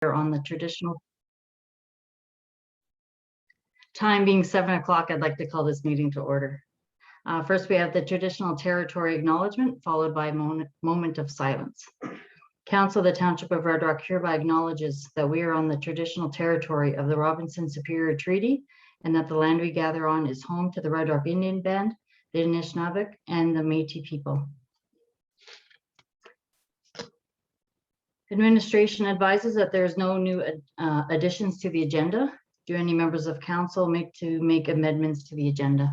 on the traditional time being 7 o'clock. I'd like to call this meeting to order. First, we have the traditional territory acknowledgement, followed by a moment of silence. Council of the Township of Red Rock hereby acknowledges that we are on the traditional territory of the Robinson Superior Treaty, and that the land we gather on is home to the Red Rock Indian Band, the Anishinaabe, and the Métis people. Administration advises that there is no new additions to the agenda. Do any members of council make amendments to the agenda?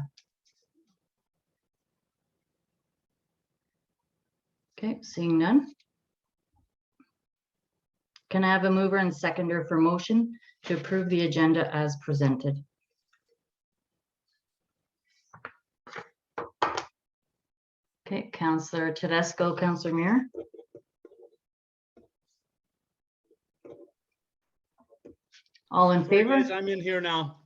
Okay, seeing none. Can I have a mover and seconder for motion to approve the agenda as presented? Okay, Councillor Tedesco, Councillor Muir. All in favor? Guys, I'm in here now.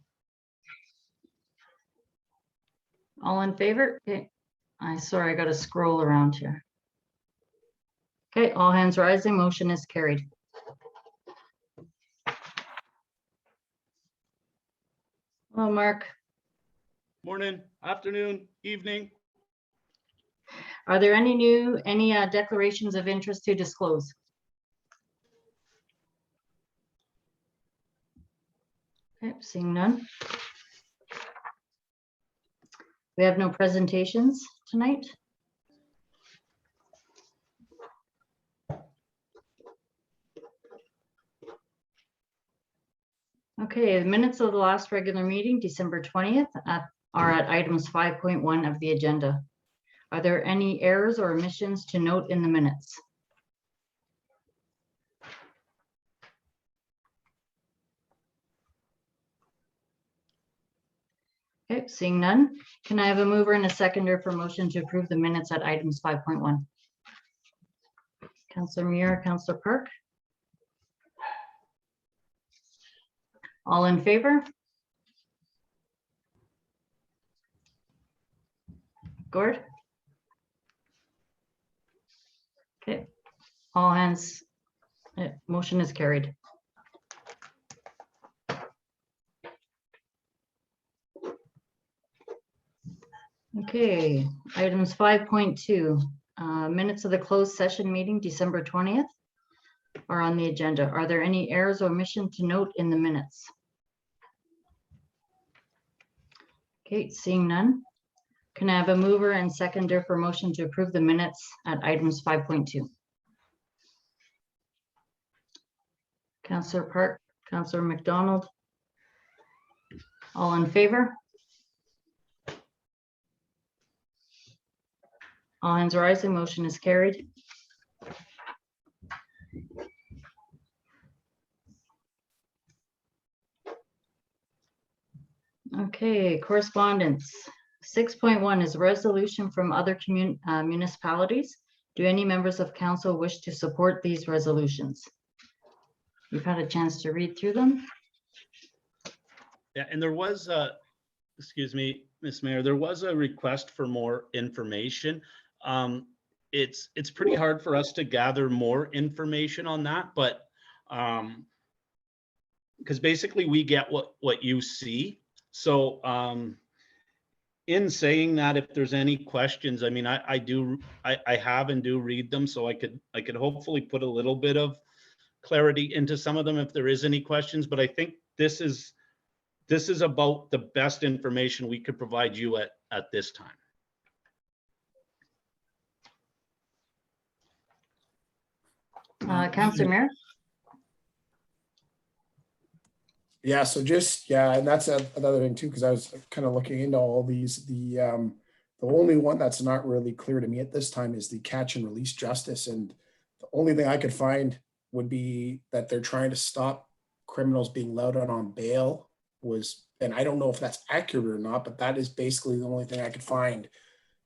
All in favor? Okay. Sorry, I got to scroll around here. Okay, all hands rising, motion is carried. Hello, Mark. Morning, afternoon, evening. Are there any declarations of interest to disclose? Okay, seeing none. We have no presentations tonight. Okay, the minutes of the last regular meeting, December 20th, are at items 5.1 of the agenda. Are there any errors or omissions to note in the minutes? Okay, seeing none. Can I have a mover and a seconder for motion to approve the minutes at items 5.1? Councillor Muir, Councillor Park. All in favor? Gord? Okay, all hands, motion is carried. Okay, items 5.2, minutes of the closed session meeting, December 20th, are on the agenda. Are there any errors or omission to note in the minutes? Okay, seeing none. Can I have a mover and seconder for motion to approve the minutes at items 5.2? Councillor Park, Councillor McDonald. All in favor? All hands rising, motion is carried. Okay, correspondence. 6.1 is a resolution from other municipalities. Do any members of council wish to support these resolutions? You've had a chance to read through them. Yeah, and there was excuse me, Ms. Mayor, there was a request for more information. It's pretty hard for us to gather more information on that, but because basically we get what you see. So in saying that, if there's any questions, I mean, I have and do read them, so I could hopefully put a little bit of clarity into some of them if there is any questions, but I think this is about the best information we could provide you at this time. Councillor Mayor. Yeah, so and that's another thing too, because I was kind of looking into all these. The only one that's not really clear to me at this time is the catch and release justice, and the only thing I could find would be that they're trying to stop criminals being let out on bail. And I don't know if that's accurate or not, but that is basically the only thing I could find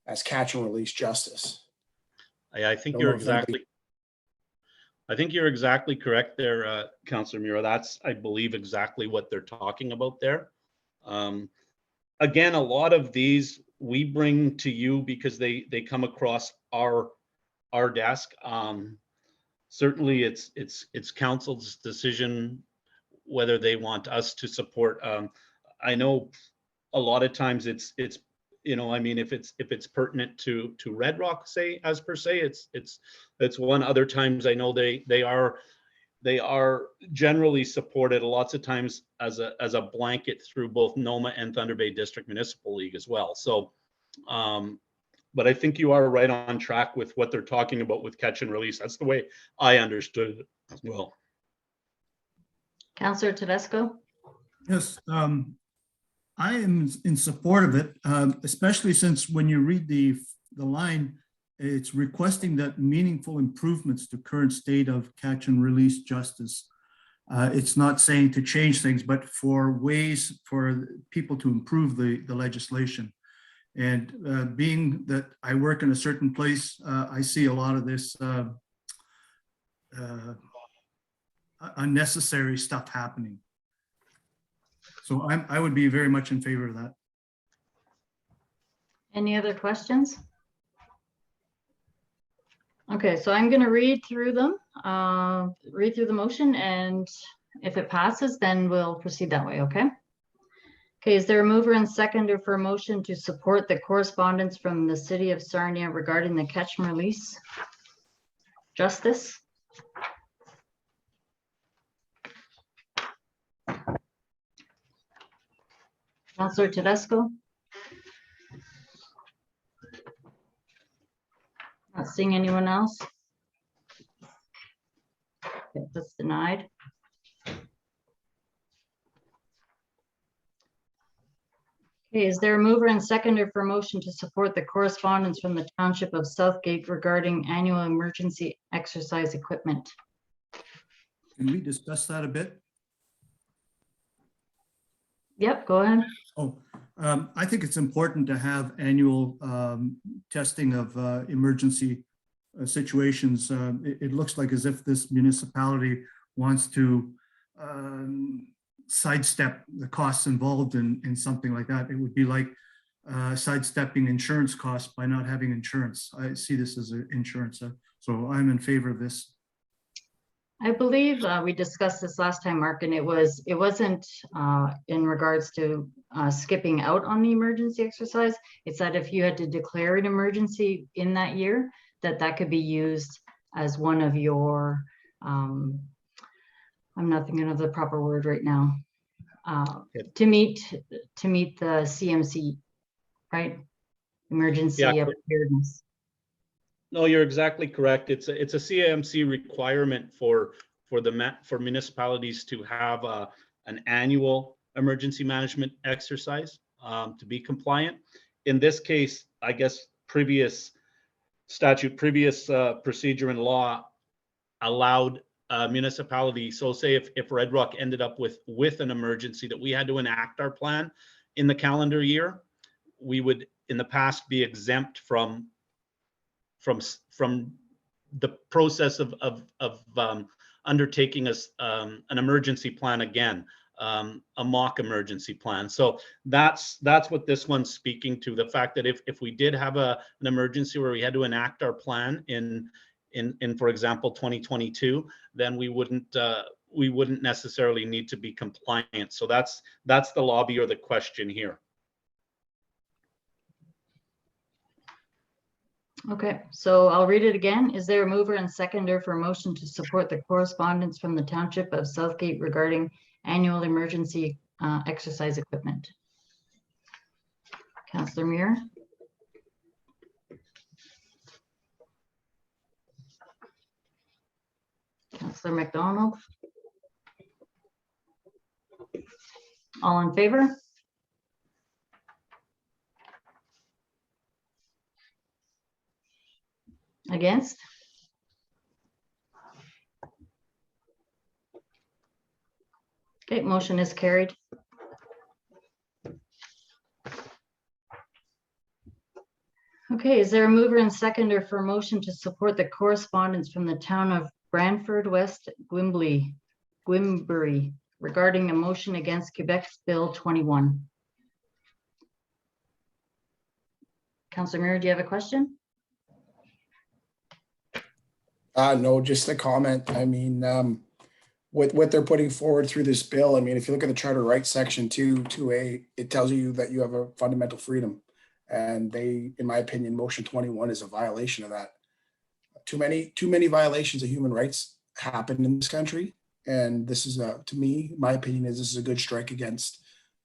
as catch and release justice. I think you're exactly. I think you're exactly correct there, Councillor Mura. That's, I believe, exactly what they're talking about there. Again, a lot of these we bring to you because they come across our desk. certainly it's council's decision whether they want us to support. I know a lot of times it's I mean, if it's pertinent to Red Rock, say, as per se, it's one. Other times I know they are generally supported lots of times as a blanket through both Noma and Thunder Bay District Municipal League as well. So but I think you are right on track with what they're talking about with catch and release. That's the way I understood it as well. Councillor Tedesco? Yes, I am in support of it, especially since when you read the line, it's requesting that meaningful improvements to current state of catch and release justice. It's not saying to change things, but for ways for people to improve the legislation. And being that I work in a certain place, I see a lot of this unnecessary stuff happening. So I would be very much in favor of that. Any other questions? Okay, so I'm going to read through them, read through the motion, and if it passes, then we'll proceed that way, okay? Okay, is there a mover and seconder for a motion to support the correspondence from the city of Sarnia regarding the catch and release justice? Councillor Tedesco? Not seeing anyone else. Okay, that's denied. Okay, is there a mover and seconder for a motion to support the correspondence from the Township of Southgate regarding annual emergency exercise equipment? Can we discuss that a bit? Yep, go ahead. Oh, I think it's important to have annual testing of emergency situations. It looks like as if this municipality wants to sidestep the costs involved in something like that. It would be like sidestepping insurance costs by not having insurance. I see this as an insurance, so I'm in favor of this. I believe we discussed this last time, Mark, and it wasn't in regards to skipping out on the emergency exercise. It's that if you had to declare an emergency in that year, that could be used as one of your, I'm not thinking of the proper word right now, to meet the CMC, right? Emergency preparedness. No, you're exactly correct. It's a CMC requirement for municipalities to have an annual emergency management exercise to be compliant. In this case, I guess previous procedure and law allowed municipality. So say if Red Rock ended up with an emergency that we had to enact our plan in the calendar year, we would in the past be exempt from the process of undertaking an emergency plan again, a mock emergency plan. So that's what this one's speaking to, the fact that if we did have an emergency where we had to enact our plan in for example 2022, then we wouldn't necessarily need to be compliant. So that's the lobby or the question here. Okay, so I'll read it again. Is there a mover and seconder for a motion to support the correspondence from the Township of Southgate regarding annual emergency exercise equipment? Councillor Muir. Councillor McDonald. All in favor? Against? Okay, motion is carried. Okay, is there a mover and seconder for a motion to support the correspondence from the town of Brantford West Gwimbury regarding a motion against Quebec's Bill 21? Councillor Muir, do you have a question? No, just a comment. I mean, with what they're putting forward through this bill, I mean, if you look at the Charter Rights section 2A, it tells you that you have a fundamental freedom. And they, in my opinion, motion 21 is a violation of that. Too many violations of human rights happen in this country. And this is to me, my opinion is this is a good strike against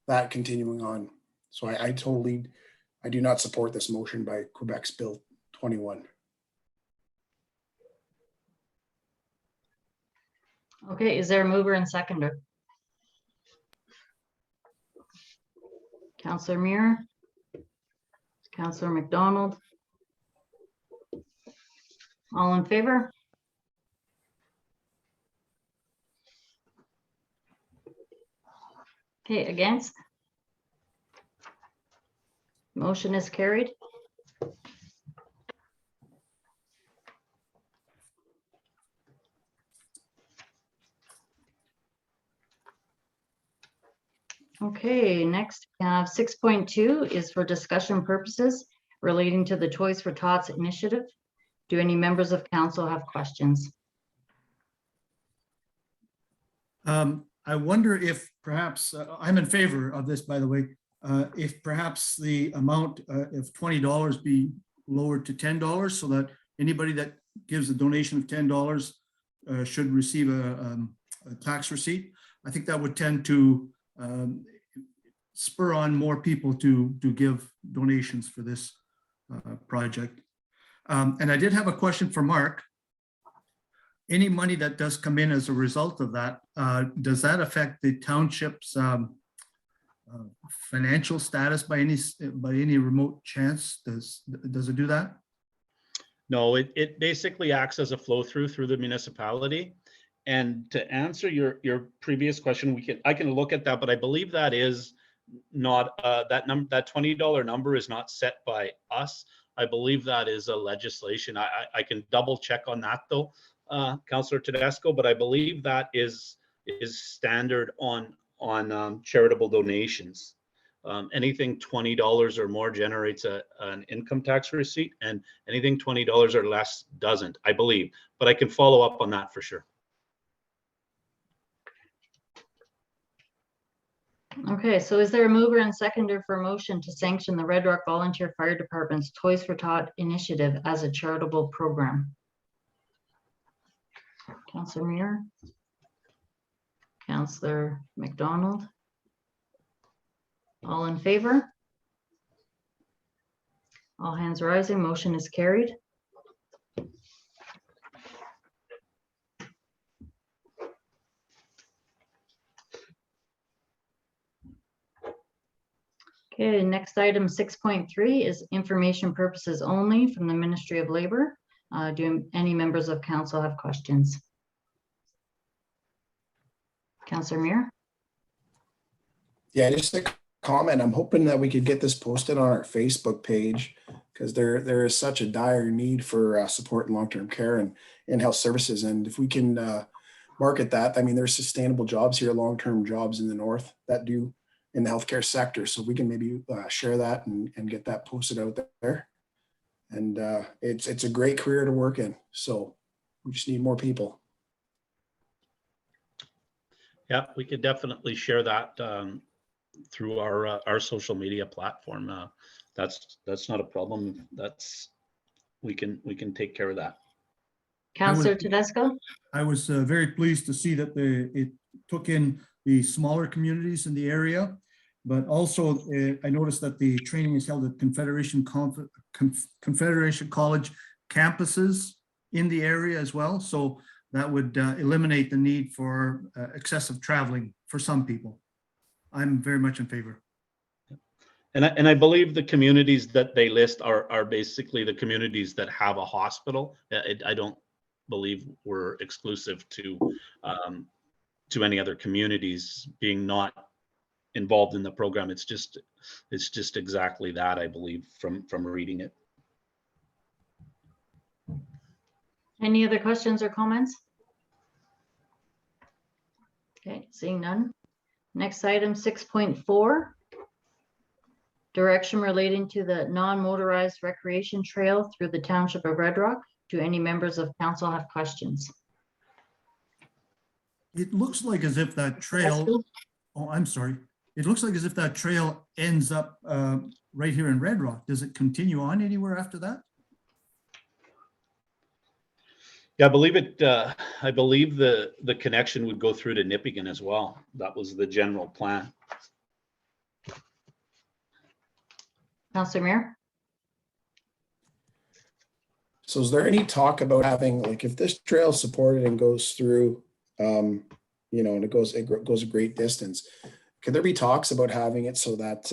that continuing on. So I do not support this motion by Quebec's Bill 21. Okay, is there a mover and seconder? Councillor Muir, Councillor McDonald. All in favor? Okay, against? Motion is carried. Okay, next, 6.2 is for discussion purposes relating to the Toys for Tots initiative. Do any members of council have questions? I wonder if perhaps, I'm in favor of this, by the way, if perhaps the amount of $20 be lowered to $10 so that anybody that gives a donation of $10 should receive a tax receipt. I think that would tend to spur on more people to give donations for this project. And I did have a question for Mark. Any money that does come in as a result of that, does that affect the township's financial status by any remote chance? Does it do that? No, it basically acts as a flow through the municipality. And to answer your previous question, I can look at that, but I believe that is not that $20 number is not set by us. I believe that is a legislation. I can double check on that though, Councillor Tedesco, but I believe that is standard on charitable donations. Anything $20 or more generates an income tax receipt, and anything $20 or less doesn't, I believe. But I can follow up on that for sure. Okay, so is there a mover and seconder for a motion to sanction the Red Rock Volunteer Fire Department's Toys for Tot initiative as a charitable program? Councillor Muir, Councillor McDonald. All in favor? All hands rising, motion is carried. Okay, next item 6.3 is information purposes only from the Ministry of Labor. Do any members of council have questions? Councillor Muir? Yeah, just a comment. I'm hoping that we could get this posted on our Facebook page because there is such a dire need for support in long-term care and in-health services. And if we can market that, I mean, there's sustainable jobs here, long-term jobs in the north that do in the healthcare sector. So we can maybe share that and get that posted out there. And it's a great career to work in. So we just need more people. Yeah, we could definitely share that through our social media platform. That's not a problem. We can take care of that. Councillor Tedesco? I was very pleased to see that it took in the smaller communities in the area, but also I noticed that the training is held at Confederation College campuses in the area as well. So that would eliminate the need for excessive traveling for some people. I'm very much in favor. And I believe the communities that they list are basically the communities that have a hospital. I don't believe we're exclusive to any other communities being not involved in the program. It's just exactly that, I believe, from reading it. Any other questions or comments? Okay, seeing none. Next item 6.4. Direction relating to the non-motorized recreation trail through the Township of Red Rock. Do any members of council have questions? It looks like as if that trail, oh, I'm sorry. It looks like as if that trail ends up right here in Red Rock. Does it continue on anywhere after that? Yeah, I believe the connection would go through to Nipigon as well. That was the general plan. Councillor Mayor? So is there any talk about having, like, if this trail is supported and goes through, you know, and it goes a great distance, could there be talks about having it so that,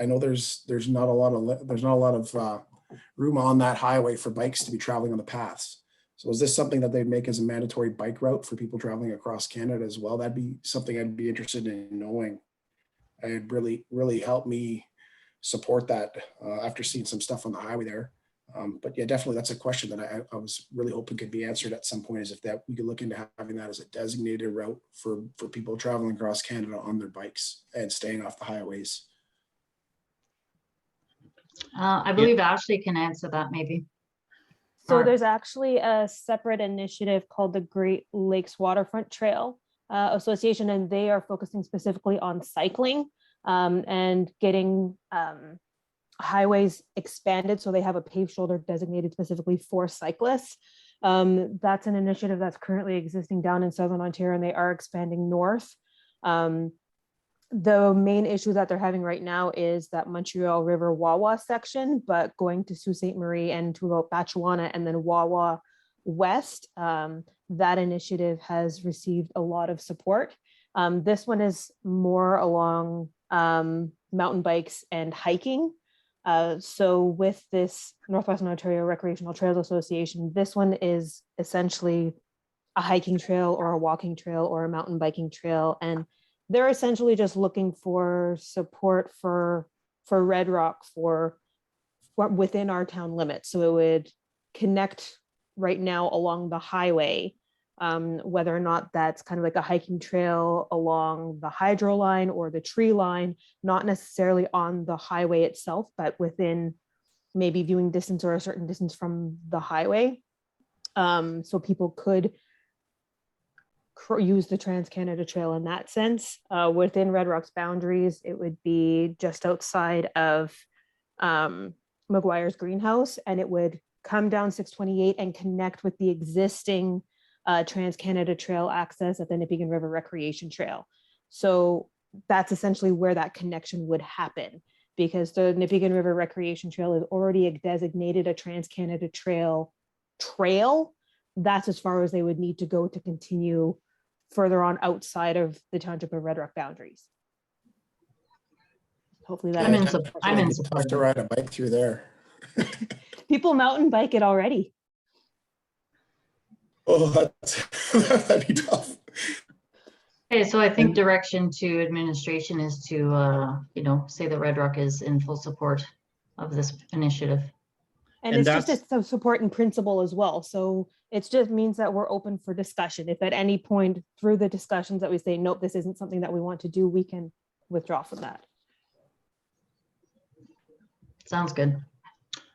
I know there's not a lot of room on that highway for bikes to be traveling on the paths. So is this something that they'd make as a mandatory bike route for people traveling across Canada as well? That'd be something I'd be interested in knowing. It'd really help me support that after seeing some stuff on the highway there. But yeah, definitely that's a question that I was really hoping could be answered at some point, is if that we could look into having that as a designated route for people traveling across Canada on their bikes and staying off the highways. I believe Ashley can answer that maybe. So Barb. there's actually a separate initiative called the Great Lakes Waterfront Trail Association, and they are focusing specifically on cycling and getting highways expanded so they have a paved shoulder designated specifically for cyclists. That's an initiative that's currently existing down in Southern Ontario, and they are expanding north. The main issue that they're having right now is that Montreal River Wawa section, but going to Sault Ste. Marie and to about Batchewana and then Wawa West, that initiative has received a lot of support. This one is more along mountain bikes and hiking. So with this Northwestern Ontario Recreational Trails Association, this one is essentially a hiking trail or a walking trail or a mountain biking trail. And they're essentially just looking for support for Red Rock for within our town limits. So it would connect right now along the highway, whether or not that's kind of like a hiking trail along the hydro line or the tree line, not necessarily on the highway itself, but within maybe viewing distance or a certain distance from the highway. So people could use the Trans-Canada Trail in that sense. Within Red Rock's boundaries, it would be just outside of McGuire's greenhouse, and it would come down 628 and connect with the existing Trans-Canada Trail access at the Nipigon River Recreation Trail. So that's essentially where that connection would happen, because the Nipigon River Recreation Trail is already designated a Trans-Canada Trail. That's as far as they would need to go to continue further on outside of the Township of Red Rock boundaries. Hopefully that I'm in makes support. sense. I'm in It's support. tough to ride a bike through there. People mountain bike it already. Oh, that'd be tough. Okay, so I think direction to administration is to, say that Red Rock is in full support of this initiative. And And it's just a support in principle as well. So it just means that we're open for discussion. If at any point through the discussions that we say, nope, this isn't something that we want to do, we can withdraw from that. Sounds good.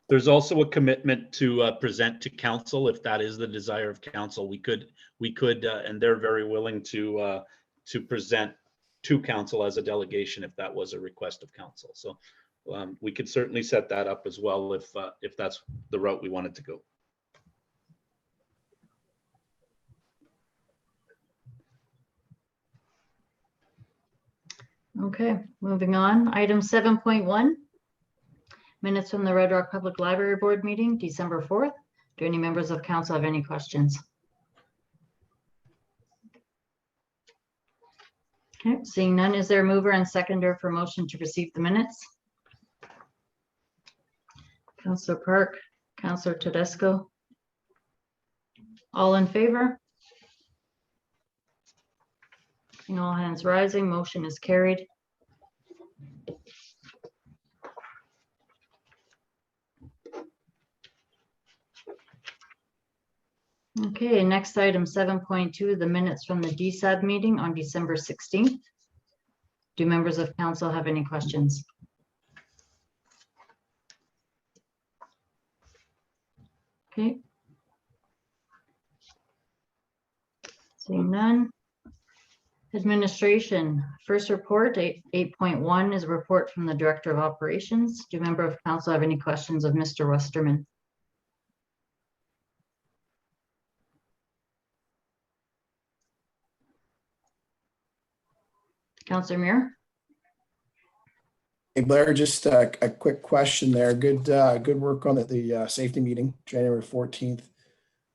There's also a commitment to present to council if that is the desire of council. We could, and they're very willing to present to council as a delegation if that was a request of council. So we could certainly set that up as well if that's the route we wanted to go. Okay, moving on. Item 7.1. Minutes from the Red Rock Public Library Board meeting, December 4th. Do any members of council have any questions? Okay, seeing none, is there a mover and seconder for motion to receive the minutes? Councillor Park, Councillor Tedesco. All in favor? Seeing all hands rising, motion is carried. Okay, next item 7.2, the minutes from the Dsab meeting on December 16th. Do members of council have any questions? Okay, Seeing none. Administration, first report, 8.1 is a report from the Director of Operations. Do member of council have any questions of Mr. Westerman? Councillor Muir? Hey Blair, just a quick question there. Good work on the safety meeting, January 14th.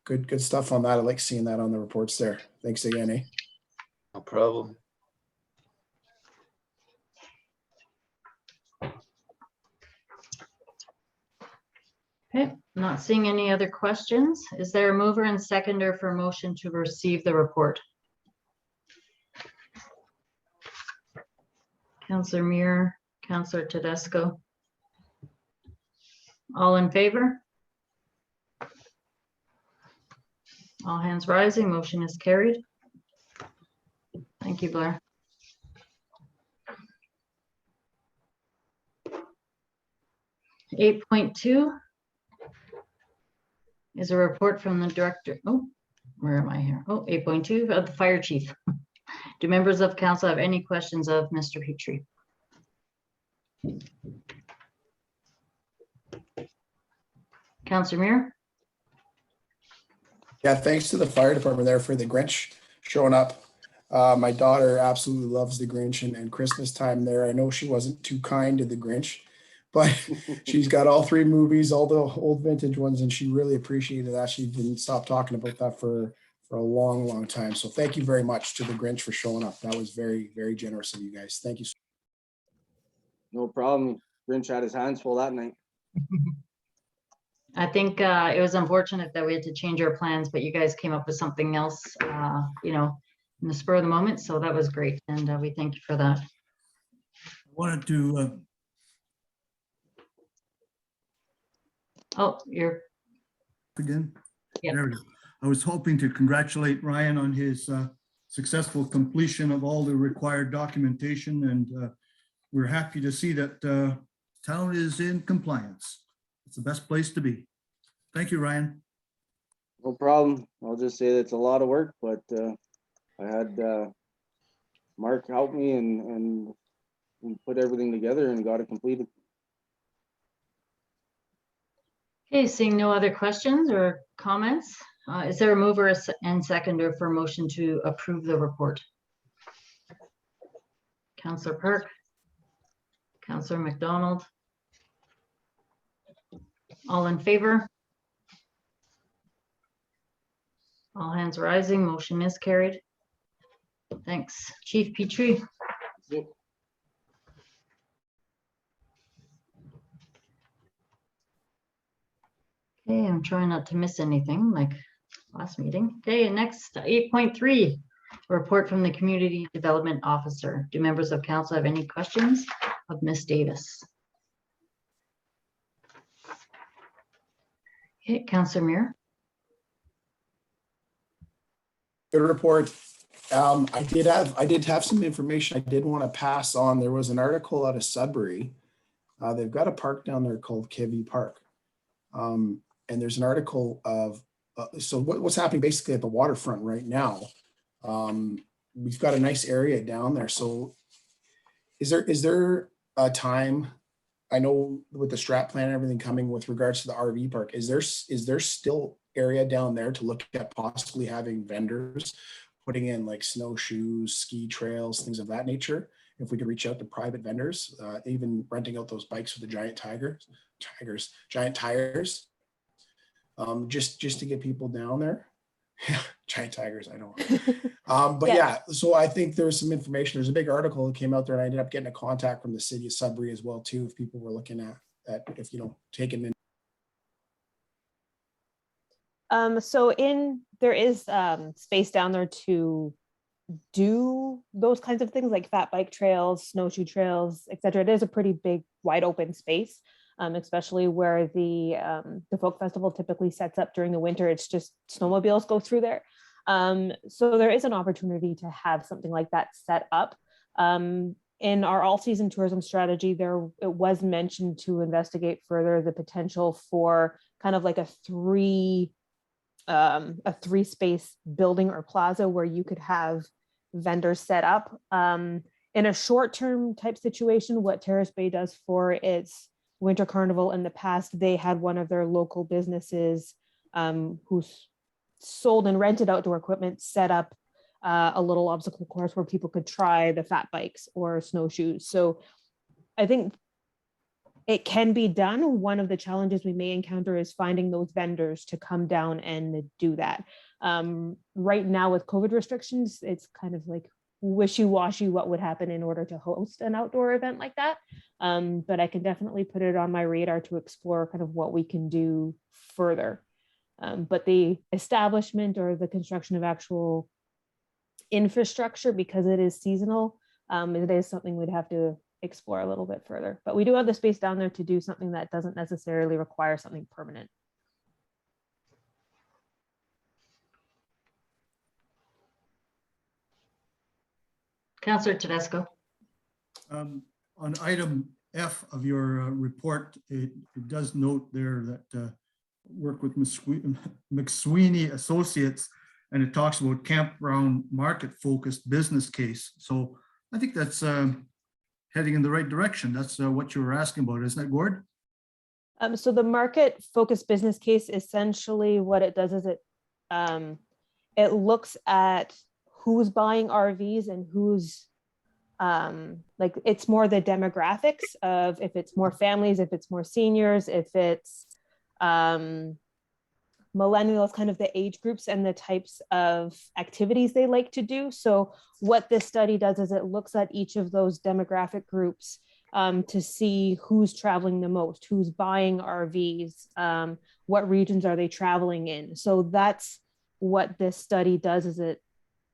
Good stuff on that. I like seeing that on the reports there. Thanks again, eh? No problem. Okay, not seeing any other questions. Is there a mover and seconder for motion to receive the report? Councillor Muir, Councillor Tedesco. All in favor? All hands rising, motion is carried. Thank you, Blair. Eight point two is a report from the director. Oh, where am I here? Oh, 8.2 of the fire chief. Do members of council have any questions of Mr. Petrie? Councillor Muir? Yeah, thanks to the fire department there for the Grinch showing up. My daughter absolutely loves the Grinch and Christmas time there. I know she wasn't too kind to the Grinch, but she's got all three movies, all the old vintage ones, and she really appreciated that. She didn't stop talking about that for a long time. So thank you very much to the Grinch for showing up. That was very, very generous of you guys. Thank you. No problem. Grinch had his hands full that night. I think it was unfortunate that we had to change our plans, but you guys came up with something else, you know, in the spur of the moment. So that was great. And we thank you for that. I wanted to, Oh, you're, again. Yeah. There we go. I was hoping to congratulate Ryan on his successful completion of all the required documentation, and we're happy to see that town is in compliance. It's the best place to be. Thank you, Ryan. No problem. I'll just say that it's a lot of work, but I had Mark help me and put everything together and got it completed. okay, seeing no other questions or comments. Is there a mover and seconder for motion to approve the report? Councillor Park, Councillor McDonald. All in favor? All hands rising, motion is carried. Thanks. Chief Petrie. Yep. Okay, I'm trying not to miss anything like last meeting. Okay, next 8.3, report from the Community Development Officer. Do members of council have any questions of Ms. Davis? Okay, Councillor Muir. Good report. I did have some information I did want to pass on. There was an article out of Sudbury. They've got a park down there called Kivy Park. And there's an article of, so what's happening basically at the waterfront right now. We've got a nice area down there. So is there a time, I know with the strat plan and everything coming with regards to the RV park, is there still area down there to look at possibly having vendors putting in like snowshoes, ski trails, things of that nature? If we could reach out to private vendors, even renting out those bikes with the giant giant tires, just to get people down there. Giant tigers, I know. But yeah, so I think there's some information. There's a big article that came out there, and I ended up getting a contact from the city of Sudbury as well too, if people were looking at if you know taking in. So there is space down there to do those kinds of things like fat bike trails, snowshoe trails, etc. It is a pretty big, wide open space, especially where the folk festival typically sets up during the winter. It's just snowmobiles go through there. So there is an opportunity to have something like that set up. In our all-season tourism strategy, it was mentioned to investigate further the potential for kind of like a 3 a 3-space building or plaza where you could have vendors set up. In a short-term type situation, what Terrace Bay does for its Winter Carnival in the past, they had one of their local businesses who sold and rented outdoor equipment set up a little obstacle course where people could try the fat bikes or snowshoes. So I think it can be done. One of the challenges we may encounter is finding those vendors to come down and do that. Right now with COVID restrictions, it's kind of like wishy-washy what would happen in order to host an outdoor event like that. But I can definitely put it on my radar to explore kind of what we can do further. But the establishment or the construction of actual infrastructure, because it is seasonal, it is something we'd have to explore a little bit further. But we do have the space down there to do something that doesn't necessarily require something permanent. Councillor Tedesco. On item F of your report, it does note there that work with McSweeney Associates, and it talks about campground market focused business case. So I think that's heading in the right direction. That's what you were asking about, isn't it, Gord? So the market focused business case, essentially what it does is it looks at who's buying RVs and who's like, it's more the demographics of if it's more families, if it's more seniors, if it's millennials, kind of the age groups and the types of activities they like to do. So what this study does is it looks at each of those demographic groups to see who's traveling the most, who's buying RVs, what regions are they traveling in. So that's what this study does, is it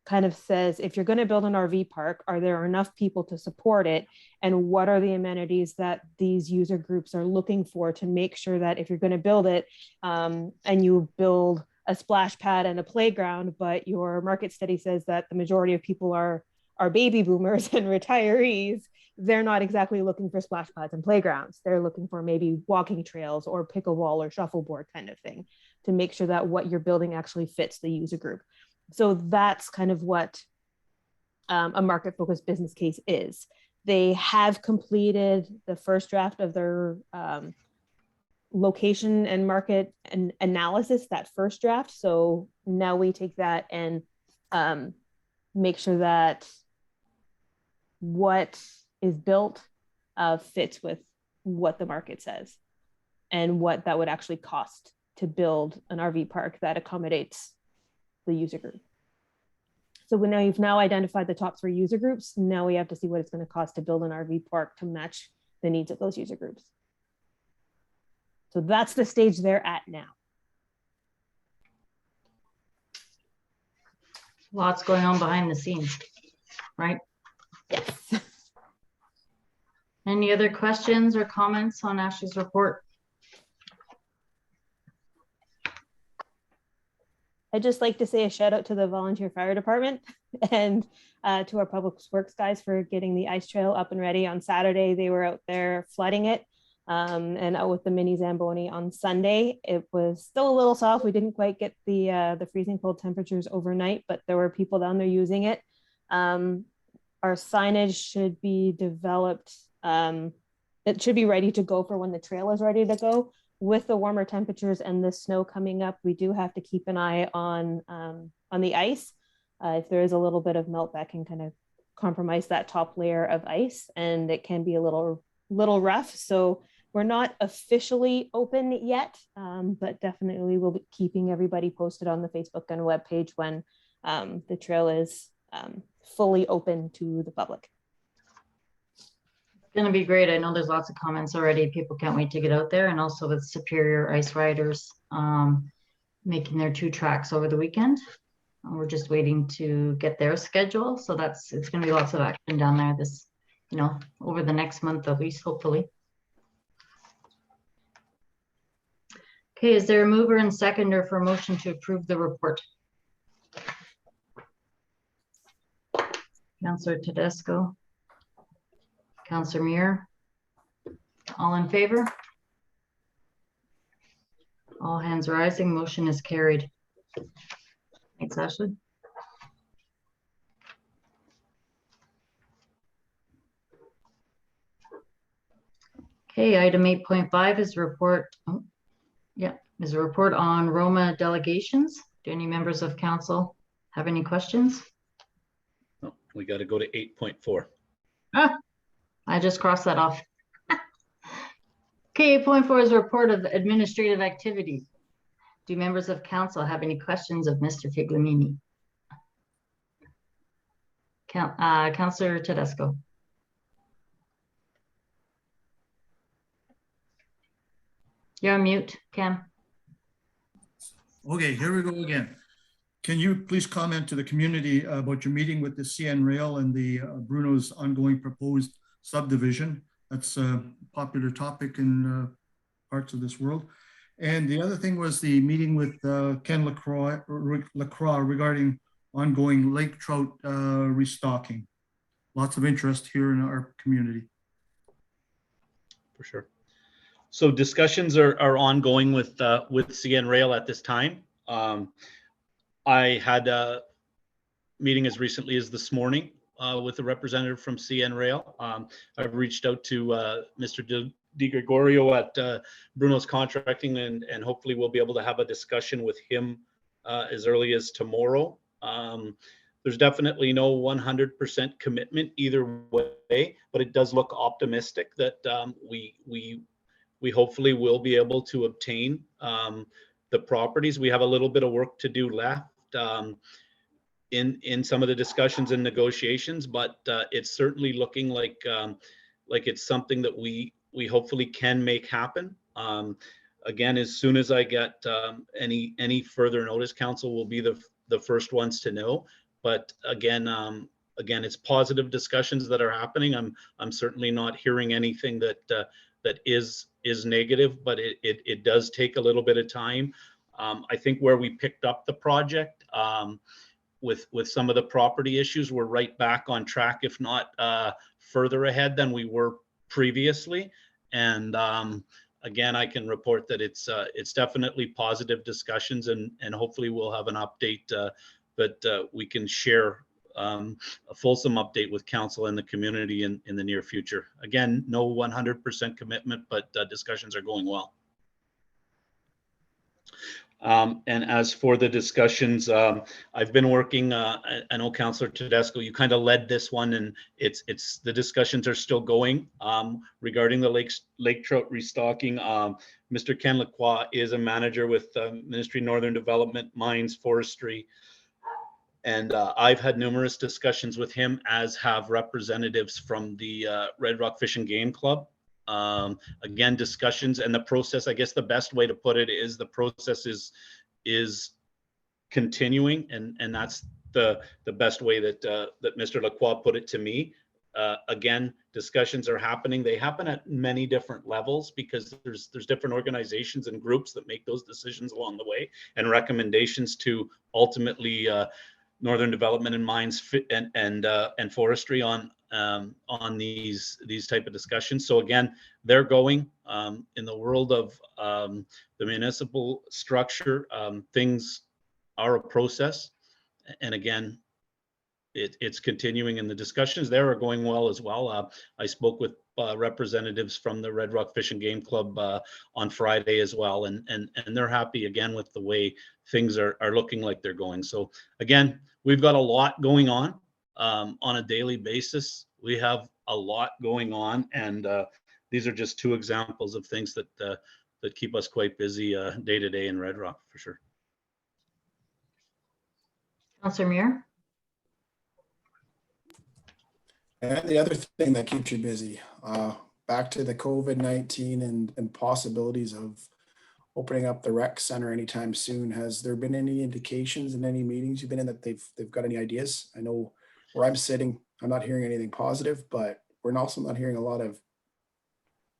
kind of says, if you're going to build an RV park, are there enough people to support it? And what are the amenities that these user groups are looking for to make sure that if you're going to build it and you build a splash pad and a playground, but your market study says that the majority of people are baby boomers and retirees, they're not exactly looking for splash pads and playgrounds. They're looking for maybe walking trails or pickleball or shuffleboard kind of thing to make sure that what you're building actually fits the user group. So that's kind of what a market-focused business case is. They have completed the first draft of their location and market and analysis, that first draft. So now we take that and make sure that what is built fits with what the market says and what that would actually cost to build an RV park that accommodates the user group. So you've now identified the top 3 user groups. Now we have to see what it's going to cost to build an RV park to match the needs of those user groups. So that's the stage they're at now. Lots going on behind the scenes, right? Yes. Any other questions or comments on Ashley's report? I'd just like to say a shout out to the volunteer fire department and to our public works guys for getting the ice trail up and ready on Saturday. They were out there flooding it and out with the mini Zamboni on Sunday. It was still a little soft. We didn't quite get the freezing cold temperatures overnight, but there were people down there using it. Our signage should be developed. It should be ready to go for when the trail is ready to go. With the warmer temperatures and the snow coming up, we do have to keep an eye on the ice. If there is a little bit of melt, that can kind of compromise that top layer of ice, and it can be a little rough. So we're not officially open yet, but definitely we'll be keeping everybody posted on the Facebook and webpage when the trail is fully open to the public. It's going to be great. I know there's lots of comments already. People can't wait to get out there, and also with Superior Ice Riders making their 2 tracks over the weekend. We're just waiting to get their schedule. So it's going to be lots of action down there this, over the next month at least, hopefully. Okay, is there a mover and seconder for a motion to approve the report? Councillor Tedesco. Councillor Muir. All in favor? All hands rising. Motion is carried. Thanks, Ashley. Okay, item 8.5 is report. Oh, yeah, is a report on Roma delegations. Do any members of council have any questions? No, we got to go to 8.4. I just crossed that off. Okay, 8.4 is a report of administrative activities. Do members of council have any questions of Mr. Figlamini? Councillor Tedesco. You're on mute, Cam. Okay, here we go again. Can you please comment to the community about your meeting with the CN Rail and the Bruno's ongoing proposed subdivision? That's a popular topic in parts of this world. And the other thing was the meeting with Ken Lacroix regarding ongoing lake trout restocking. Lots of interest here in our community. For sure. So discussions are ongoing with CN Rail at this time. I had a meeting as recently as this morning with a representative from CN Rail. I've reached out to Mr. Di Gregorio at Bruno's Contracting, and hopefully we'll be able to have a discussion with him as early as tomorrow. There's definitely no 100% commitment either way, but it does look optimistic that we hopefully will be able to obtain the properties. We have a little bit of work to do left in some of the discussions and negotiations, but it's certainly looking like it's something that we hopefully can make happen. Again, as soon as I get any further notice, council will be the first ones to know. But again, it's positive discussions that are happening. I'm certainly not hearing anything that is negative, but it does take a little bit of time. I think where we picked up the project with some of the property issues, we're right back on track, if not further ahead than we were previously. And again, I can report that it's definitely positive discussions, and hopefully we'll have an update that we can share a fulsome update with council and the community in the near future. Again, no 100% commitment, but discussions are going well. And as for the discussions, I've been working, I know Councillor Tedesco, you kind of led this one, and it's the discussions are still going regarding the lake trout restocking. Mr. Ken Lacroix is a manager with Ministry of Northern Development, Mines, Forestry. And I've had numerous discussions with him, as have representatives from the Red Rock Fish and Game Club. Again, discussions and the process, I guess the best way to put it is the process is continuing, and that's the best way that Mr. Lacroix put it to me. Again, discussions are happening. They happen at many different levels because there's different organizations and groups that make those decisions along the way, and recommendations to ultimately Northern Development and Mines and Forestry on these type of discussions. So again, they're going in the world of the municipal structure. Things are a process, and again, it's continuing, and the discussions there are going well as well. I spoke with representatives from the Red Rock Fish and Game Club on Friday as well, and they're happy again with the way things are looking like they're going. So again, we've got a lot going on a daily basis. We have a lot going on, and these are just two examples of things that keep us quite busy day to day in Red Rock, for sure. Councillor Muir. And the other thing that keeps you busy, back to the COVID-19 and possibilities of opening up the rec center anytime soon. Has there been any indications in any meetings you've been in that they've got any ideas? I know where I'm sitting, I'm not hearing anything positive, but we're also not hearing a lot of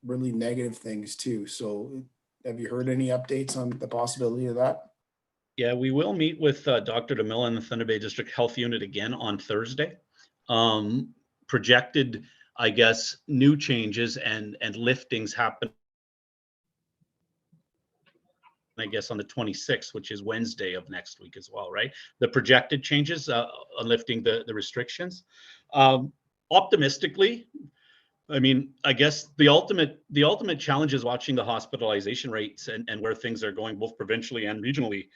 really negative things too. So have you heard any updates on the possibility of that? Yeah, we will meet with Dr. DeMilla in the Thunder Bay District Health Unit again on Thursday. Projected, I guess, new changes and liftings happen I guess, on the 26th, which is Wednesday of next week as well, right? The projected changes on lifting the restrictions. Optimistically, I mean, I guess the ultimate challenge is watching the hospitalization rates and where things are going, both provincially and regionally.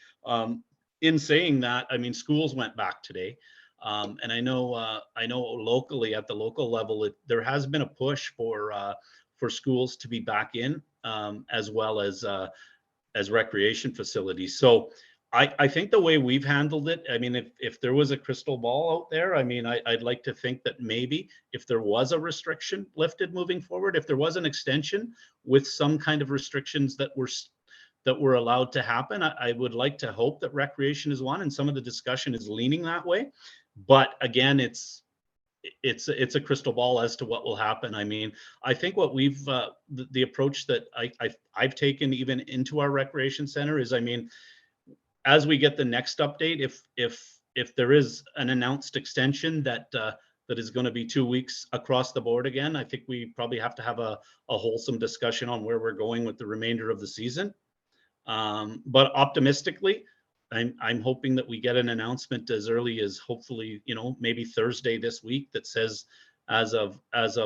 In saying that, I mean, schools went back today. And I know locally at the local level, there has been a push for schools to be back in, as well as recreation facilities. So I think the way we've handled it, I mean, if there was a crystal ball out there, I mean, I'd like to think that maybe if there was a restriction lifted moving forward, if there was an extension with some kind of restrictions that were allowed to happen, I would like to hope that recreation is one, and some of the discussion is leaning that way. But again, it's a crystal ball as to what will happen. I mean, I think what we've the approach that I've taken even into our recreation center is, I mean, as we get the next update, if there is an announced extension that is going to be 2 weeks across the board again, I think we probably have to have a wholesome discussion on where we're going with the remainder of the season. But optimistically, I'm hoping that we get an announcement as early as, hopefully, you know, maybe Thursday this week, that says as of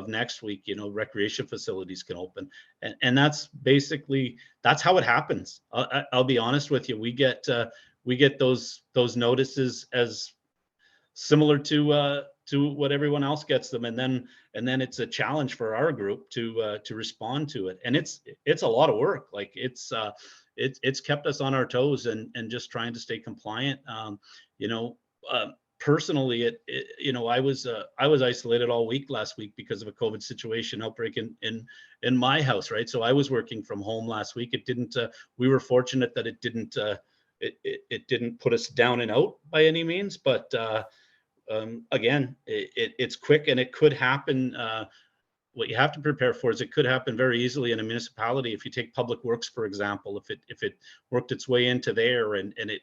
next week, you know, recreation facilities can open, and that's basically, that's how it happens. I'll be honest with you, we get those notices as similar to what everyone else gets them, and then it's a challenge for our group to respond to it, and it's a lot of work. Like it's kept us on our toes and just trying to stay compliant. Personally, you know, I was isolated all week last week because of a COVID situation outbreak in my house, right? So I was working from home last week. It didn't. We were fortunate that it didn't. It didn't put us down and out by any means, but again, it's quick and it could happen. What you have to prepare for is it could happen very easily in a municipality. If you take public works, for example, if it worked its way into there and it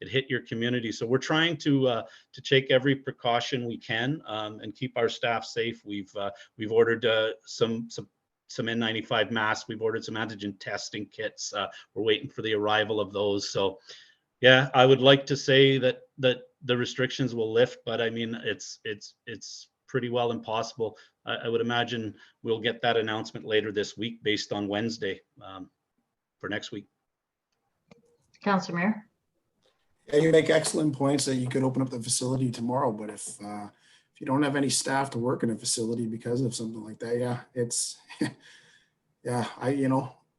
hit your community. So we're trying to take every precaution we can and keep our staff safe. We've ordered some N95 masks. We've ordered some antigen testing kits. We're waiting for the arrival of those. So yeah, I would like to say that the restrictions will lift, but I mean, it's pretty well impossible. I would imagine we'll get that announcement later this week based on Wednesday for next week. Councillor Mayor. Yeah, you make excellent points that you could open up the facility tomorrow, but if you don't have any staff to work in a facility because of something like that, yeah, it's yeah,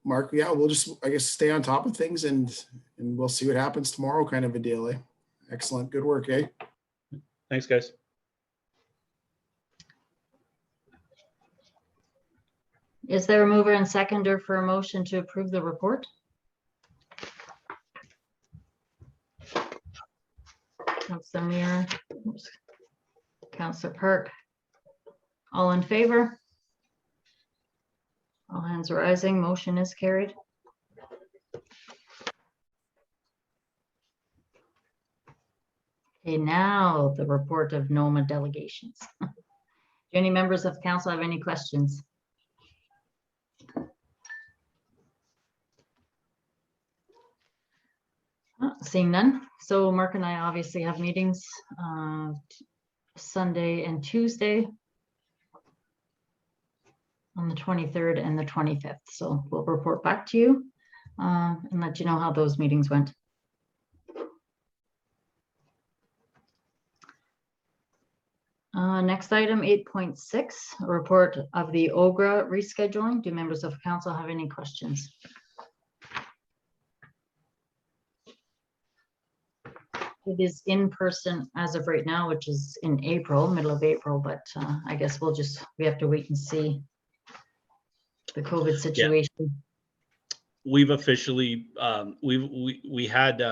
Mark, yeah, we'll just, I guess, stay on top of things and we'll see what happens tomorrow, kind of a deal, eh? Excellent, good work, eh? Thanks, guys. Is there a mover and seconder for a motion to approve the report? Councillor Muir, Councillor Park, all in favor? All hands rising, motion is carried. Okay, now the report of Noma delegations. Do any members of council have any questions? Seeing none. So Mark and I obviously have meetings Sunday and Tuesday on the 23rd and the 25th. So we'll report back to you and let you know how those meetings went. Next item, 8.6, a report of the OGRA rescheduling. Do members of council have any questions? It is in person as of right now, which is in April, middle of April, but I guess we have to wait and see the COVID situation. Yeah. We've officially, we had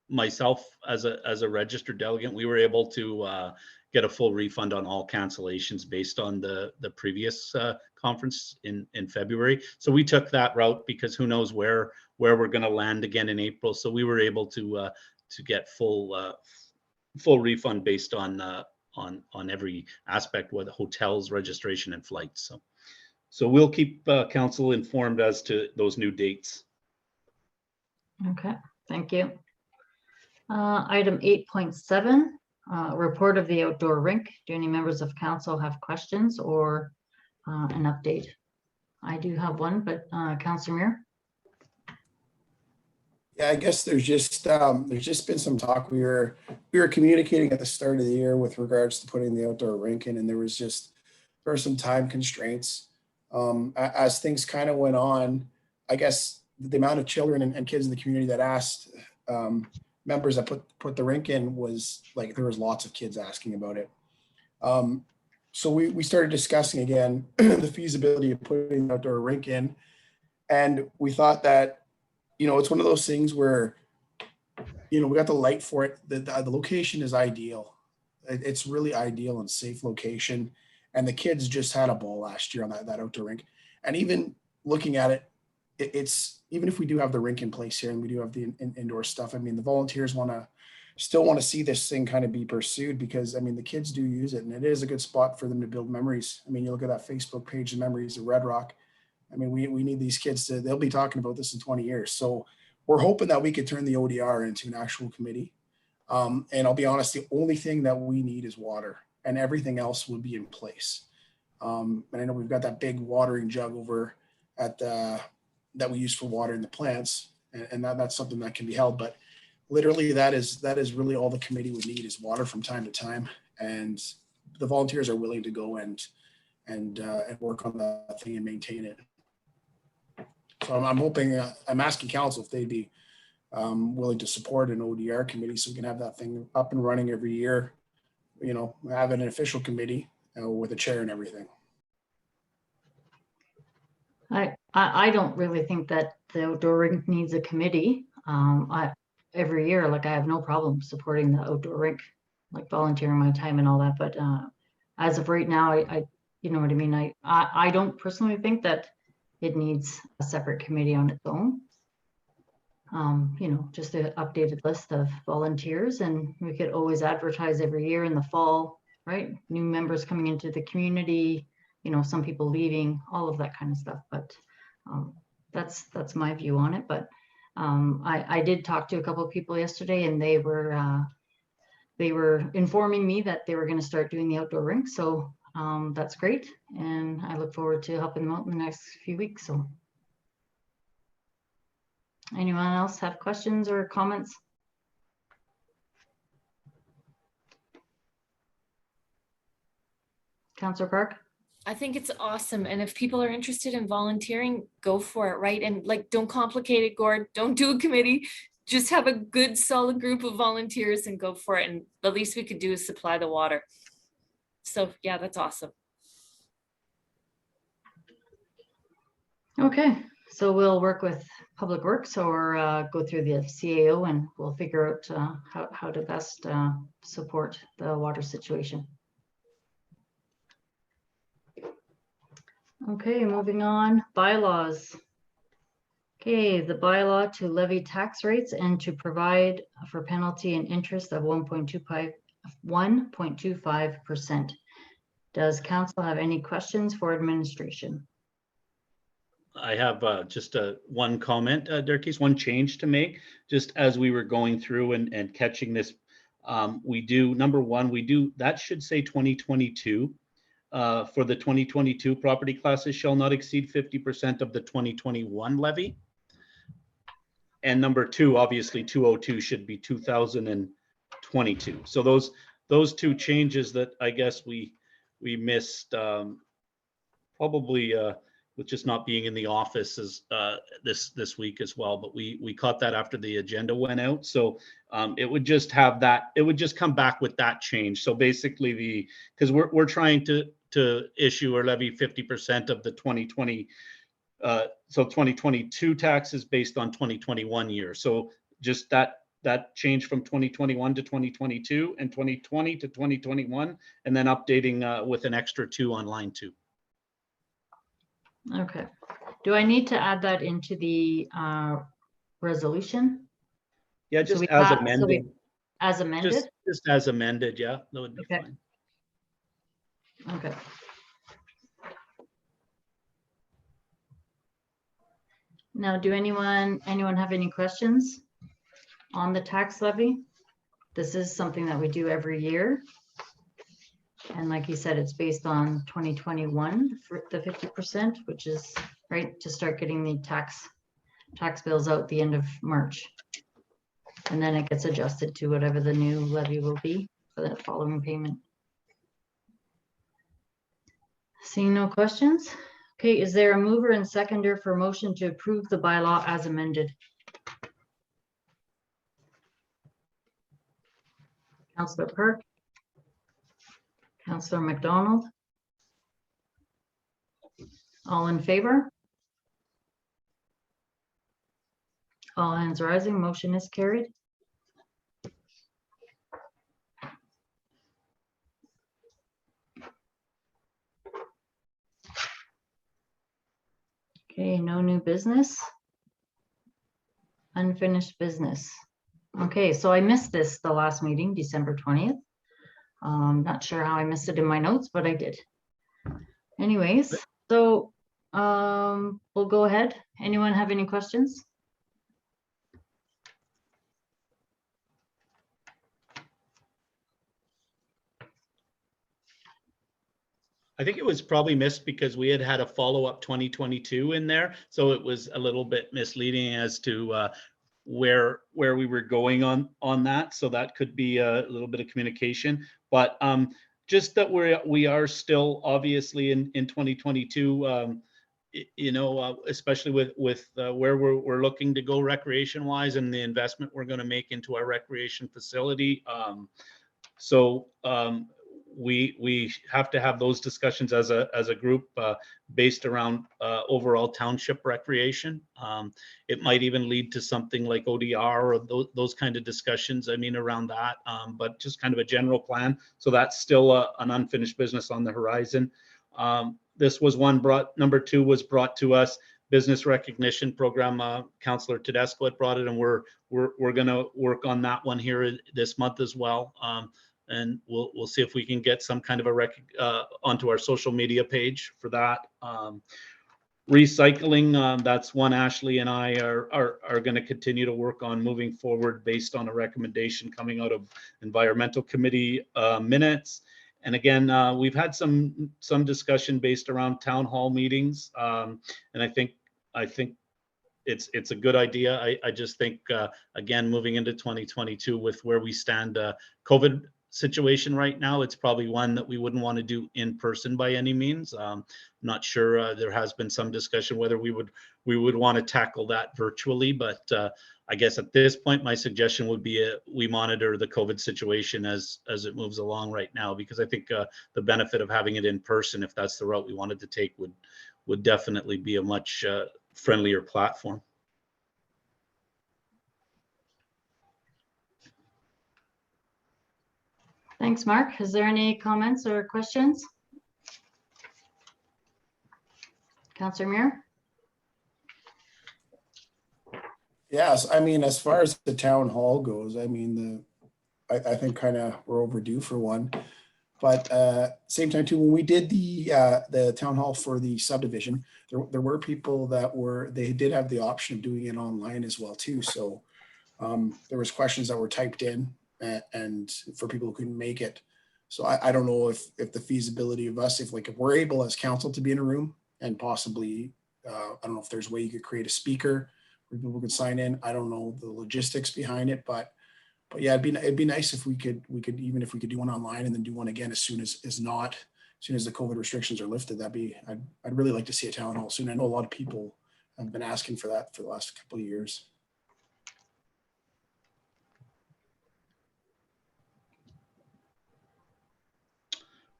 myself as a registered delegate, we were able to get a full refund on all cancellations based on the previous conference in February. So we took that route because who knows where we're going to land again in April. So we were able to get full refund based on every aspect, with hotels, registration, and flights. So we'll keep council informed as to those new dates. Okay, thank you. Item 8.7, report of the outdoor rink. Do any members of council have questions or an update? I do have one, but Councillor Muir? Yeah, I guess there's just been some talk. We were communicating at the start of the year with regards to putting the outdoor rink in, and there were some time constraints. As things kind of went on, I guess the amount of children and kids in the community that asked members that put the rink in was like, there was lots of kids asking about it. So we started discussing again the feasibility of putting the outdoor rink in, and we thought that, it's one of those things where, we got the light for it. The location is ideal. It's really ideal and safe location. And the kids just had a ball last year on that outdoor rink. And even looking at it, it's, even if we do have the rink in place here and we do have the indoor stuff, I mean, the volunteers still want to see this thing kind of be pursued, because I mean, the kids do use it and it is a good spot for them to build memories. I mean, you look at that Facebook page, the memories of Red Rock. I mean, we need these kids they'll be talking about this in 20 years. So we're hoping that we could turn the ODR into an actual committee. And I'll be honest, the only thing that we need is water, and everything else will be in place. And I know we've got that big watering jug over at that we use for watering the plants, and that's something that can be held. But literally, that is really all the committee would need is water from time to time, and the volunteers are willing to go and work on that thing and maintain it. So I'm hoping, I'm asking council if they'd be willing to support an ODR committee so we can have that thing up and running every year, have an official committee with a chair and everything. I don't really think that the outdoor rink needs a committee. Every year, like, I have no problem supporting the outdoor rink, like volunteering my time and all that. But as of right now, I you know what I mean? I don't personally think that it needs a separate committee on its own. Just an updated list of volunteers, and we could always advertise every year in the fall, right? New members coming into the community, some people leaving, all of that kind of stuff. But that's my view on it. But I did talk to a couple of people yesterday, and they were informing me that they were going to start doing the outdoor rink. So that's great, and I look forward to helping them out in the next few weeks. So anyone else have questions or comments? Councillor Park? I think it's awesome. And if people are interested in volunteering, go for it, right? And like, don't complicate it, Gord. Don't do a committee. Just have a good, solid group of volunteers and go for it. And the least we could do is supply the water. So yeah, that's awesome. Okay, so we'll work with Public Works or go through the CAO, and we'll figure out how to best support the water situation. Okay, moving on, bylaws. Okay, the bylaw to levy tax rates and to provide for penalty and interest of 1.25%. Does council have any questions for administration? I have just one comment, Dirkies, one change to make. Just as we were going through and catching this, we do, number one, that should say 2022. For the 2022 property classes shall not exceed 50% of the 2021 levy. And number two, obviously 202 should be 2022. So those two changes that I guess we missed, probably with just not being in the office this week as well, but we caught that after the agenda went out. So it would just have that, it would just come back with that change. So basically because we're trying to issue or levy 50% of the 2020, so 2022 taxes based on 2021 year. So just that change from 2021 to 2022 and 2020 to 2021, and then updating with an extra 2 on line 2. Okay, do I need to add that into the resolution? Yeah, just So as amended. As amended? Just as amended, yeah, that would be Okay. fine. Okay. Now, do anyone have any questions on the tax levy? This is something that we do every year. And like you said, it's based on 2021 for the 50%, which is right to start getting the tax bills out the end of March. And then it gets adjusted to whatever the new levy will be for that following payment. Seeing no questions. Okay, is there a mover and seconder for motion to approve the bylaw as amended? Councillor Perk. Councillor McDonald. All in favor? All hands rising, motion is carried. Okay, no new business. Unfinished business. Okay, so I missed this the last meeting, December 20th. Not sure how I missed it in my notes, but I did. Anyways, so we'll go ahead. Anyone have any questions? I think it was probably missed because we had a follow-up 2022 in there. So it was a little bit misleading as to where we were going on that. So that could be a little bit of communication, but just that we are still obviously in 2022, especially with where we're looking to go recreation wise and the investment we're going to make into our recreation facility. We have to have those discussions as a group based around overall township recreation. It might even lead to something like ODR or those kind of discussions. I mean, around that, but just kind of a general plan. So that's still an unfinished business on the horizon. This was one number 2 was brought to us. Business recognition program. Councillor Tedesco had brought it, and we're going to work on that one here this month as well. And we'll see if we can get some kind of a onto our social media page for that. Recycling, that's one Ashley and I are going to continue to work on moving forward based on a recommendation coming out of Environmental Committee minutes. And again, we've had some discussion based around town hall meetings, and I think it's a good idea. I just think again, moving into 2022 with where we stand, COVID situation right now, it's probably one that we wouldn't want to do in person by any means. Not sure. There has been some discussion whether we would want to tackle that virtually, but I guess at this point, my suggestion would be we monitor the COVID situation as it moves along right now, because I think the benefit of having it in person, if that's the route we wanted to take, would definitely be a much friendlier platform. Thanks, Mark. Is there any comments or questions? Councillor Muir? Yes, I mean, as far as the town hall goes, I mean, I think kind of we're overdue for one. But same time too, when we did the town hall for the subdivision, there were people that they did have the option of doing it online as well too. So there was questions that were typed in and for people who couldn't make it. So I don't know if the feasibility of us, if we're able as council to be in a room and possibly, I don't know if there's a way you could create a speaker where people could sign in. I don't know the logistics behind it, but yeah, it'd be nice if we could even if we could do one online and then do one again as soon as the COVID restrictions are lifted. I'd really like to see a town hall soon. I know a lot of people have been asking for that for the last couple of years.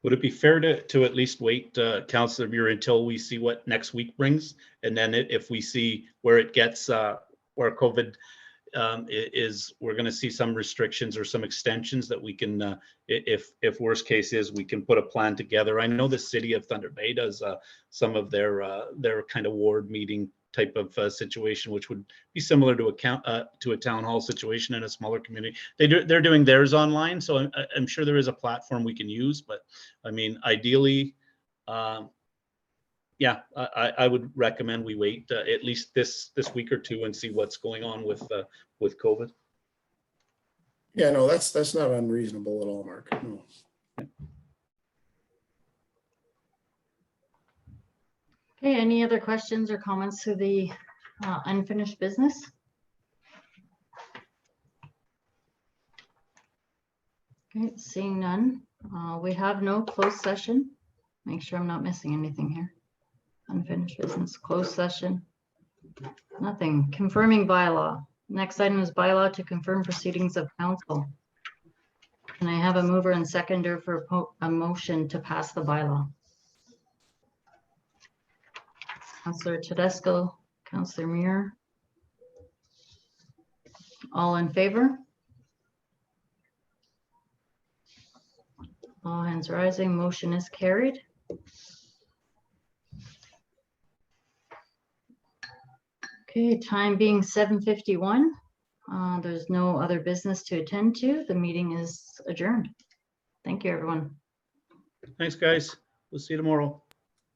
Would it be fair to at least wait, Councillor Muir, until we see what next week brings? And then if we see where it gets, where COVID we're going to see some restrictions or some extensions that we can, if worst case is, we can put a plan together. I know the city of Thunder Bay does some of their kind of ward meeting type of situation, which would be similar to a town hall situation in a smaller community. They're doing theirs online, so I'm sure there is a platform we can use. But I mean, ideally, yeah, I would recommend we wait at least this week or two and see what's going on with COVID. Yeah, no, that's not unreasonable at all, Mark. No. Okay, any other questions or comments to the unfinished business? Okay, seeing none, we have no closed session. Make sure I'm not missing anything here. Unfinished business, closed session. Nothing. Confirming bylaw. Next item is bylaw to confirm proceedings of council. Can I have a mover and seconder for a motion to pass the bylaw? Councillor Tedesco, Councillor Muir. All in favor? All hands rising, motion is carried. Okay, time being 7:51. There's no other business to attend to. The meeting is adjourned. Thank you, everyone. Thanks, guys. We'll see you tomorrow.